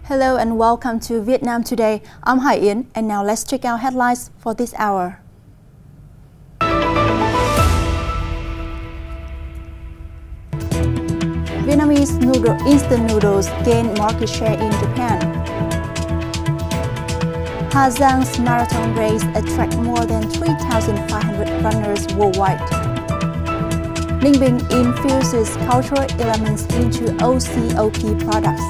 Hello and welcome to Vietnam Today. I'm Hải Yến and now let's check out headlines for this hour. Vietnamese instant noodles gain market share in Japan. Hà Giang's marathon race attracts more than 3,500 runners worldwide. Ninh Bình infuses cultural elements into OCOP products.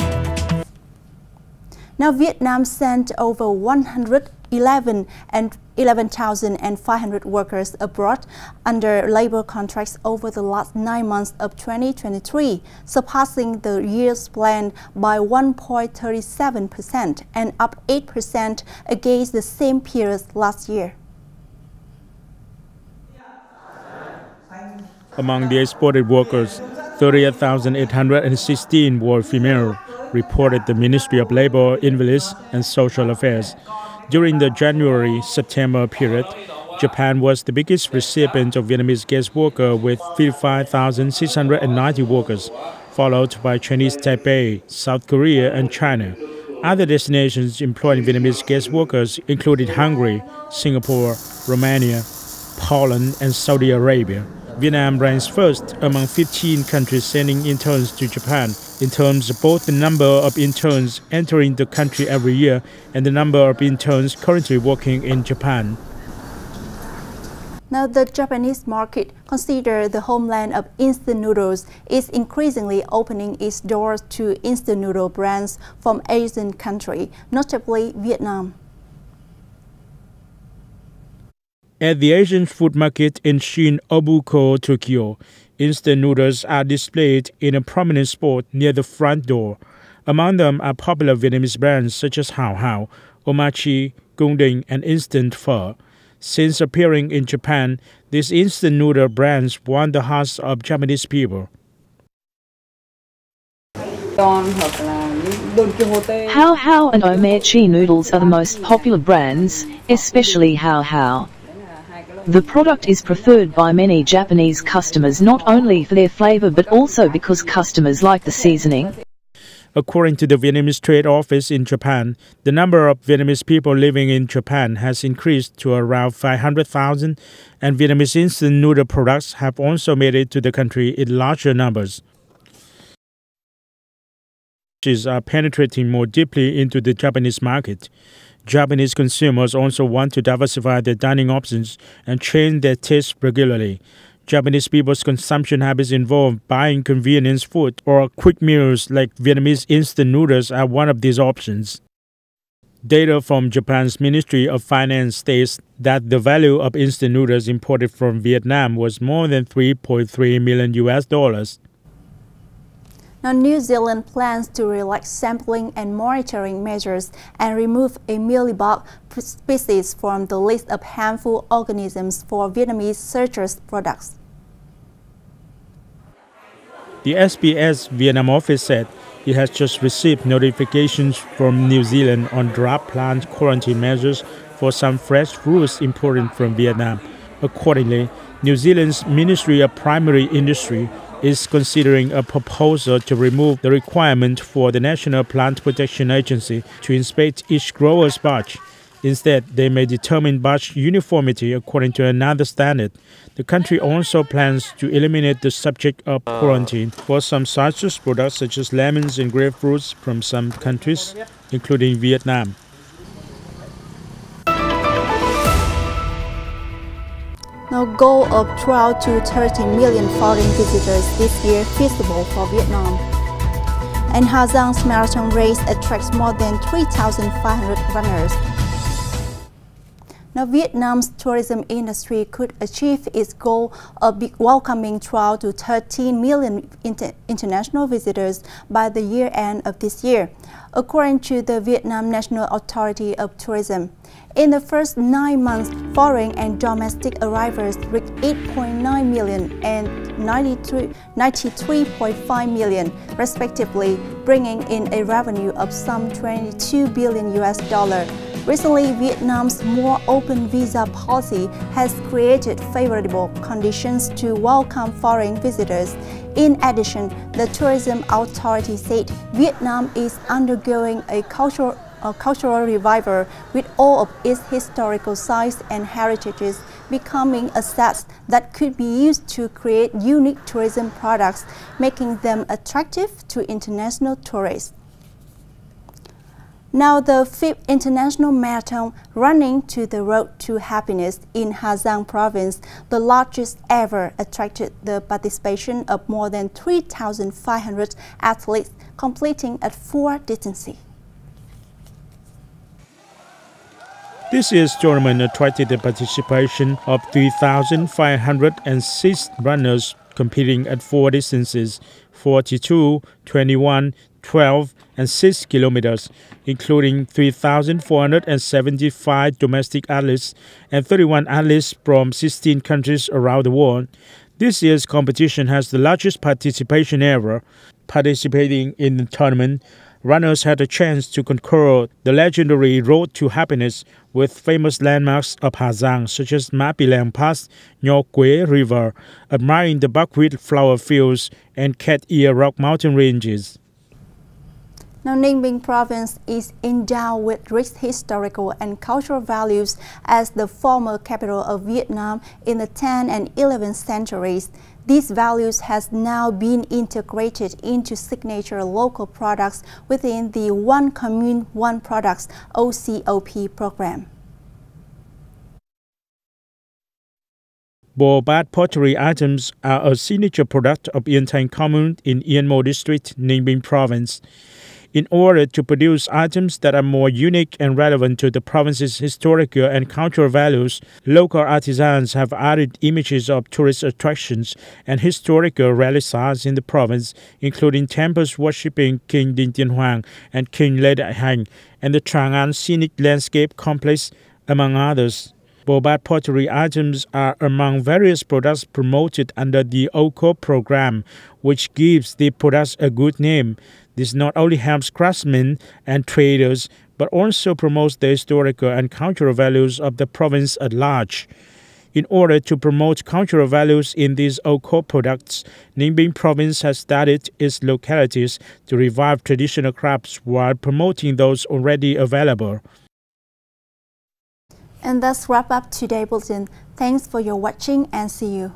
Now Vietnam sent over 11,500 workers abroad under labor contracts over the last 9 months of 2023, surpassing the year's plan by 1.37% and up 8% against the same period last year. Among the exported workers, 38,816 were female, reported the Ministry of Labor, Invalid and Social Affairs. During the January-September period, Japan was the biggest recipient of Vietnamese guest workers with 55,690 workers, followed by Chinese Taipei, South Korea and China. Other destinations employing Vietnamese guest workers included Hungary, Singapore, Romania, Poland and Saudi Arabia. Vietnam ranks first among 15 countries sending interns to Japan in terms of both the number of interns entering the country every year and the number of interns currently working in Japan. Now, the Japanese market, considered the homeland of instant noodles, is increasingly opening its doors to instant noodle brands from Asian countries, notably Vietnam. At the Asian food market in Shin-Obuko, Tokyo, instant noodles are displayed in a prominent spot near the front door. Among them are popular Vietnamese brands such as Hào Hào, Omachi, Cung Đình, and Instant Pho. Since appearing in Japan, these instant noodle brands won the hearts of Japanese people. Hào Hào and Omachi noodles are the most popular brands, especially Hào Hào. The product is preferred by many Japanese customers not only for their flavor but also because customers like the seasoning. According to the Vietnamese Trade Office in Japan, the number of Vietnamese people living in Japan has increased to around 500,000, and Vietnamese instant noodle products have also made it to the country in larger numbers. Are penetrating more deeply into the Japanese market. Japanese consumers also want to diversify their dining options and change their tastes regularly. Japanese people's consumption habits involve buying convenience food or quick meals like Vietnamese instant noodles are one of these options. Data from Japan's Ministry of Finance states that the value of instant noodles imported from Vietnam was more than $3.3 million. Now, New Zealand plans to relax sampling and monitoring measures and remove a mealybug species from the list of harmful organisms for Vietnamese searchers' products. The SBS Vietnam office said it has just received notifications from New Zealand on draft plant quarantine measures for some fresh fruits imported from Vietnam. Accordingly, New Zealand's Ministry of Primary Industry is considering a proposal to remove the requirement for the National Plant Protection Agency to inspect each grower's batch. Instead, they may determine batch uniformity according to another standard. The country also plans to eliminate the subject of quarantine for some citrus products such as lemons and grapefruits from some countries, including Vietnam. Now, goal of 12 to 13 million foreign visitors this year feasible for Vietnam. And Hà Giang's marathon race attracts more than 3,500 runners. Now, Vietnam's tourism industry could achieve its goal of welcoming 12 to 13 million international visitors by the year end of this year, according to the Vietnam National Authority of Tourism. In the first 9 months, foreign and domestic arrivals reached 8.9 million and 93.5 million, respectively, bringing in a revenue of some $22 billion. Recently, Vietnam's more open visa policy has created favorable conditions to welcome foreign visitors. In addition, the tourism authority said Vietnam is undergoing a cultural revival, with all of its historical sites and heritages becoming assets that could be used to create unique tourism products, making them attractive to international tourists. Now, the 5th International Marathon Running to the Road to Happiness in Hà Giang Province, the largest ever, attracted the participation of more than 3,500 athletes, completing at 4 distances. This year's tournament attracted the participation of 3,506 runners competing at 4 distances, 42, 21, 12, and 6 kilometers, including 3,475 domestic athletes and 31 athletes from 16 countries around the world. This year's competition has the largest participation ever. Participating in the tournament, runners had a chance to conquer the legendary Road to Happiness with famous landmarks of Hà Giang such as Ma Pilang Pass, Nho Quế River, admiring the buckwheat flower fields and Cat Ear Rock mountain ranges. Now, Ninh Bình Province is endowed with rich historical and cultural values as the former capital of Vietnam in the 10th and 11th centuries. These values has now been integrated into signature local products within the One Commune, One Products OCOP program. Bo Bat pottery items are a signature product of Yên Thành Commune in Yên Mo District, Ninh Bình Province. In order to produce items that are more unique and relevant to the province's historical and cultural values, local artisans have added images of tourist attractions and historical relic sites in the province, including temples worshipping King Dinh Tiên Hoàng and King Lê Đại Hành, and the Tràng An Scenic Landscape Complex, among others. Bo Bat pottery items are among various products promoted under the OCOP program, which gives the products a good name. This not only helps craftsmen and traders, but also promotes the historical and cultural values of the province at large. In order to promote cultural values in these OCOP products, Ninh Bình Province has studied its localities to revive traditional crafts while promoting those already available. And that's wrap up today's bulletin. Thanks for your watching and see you.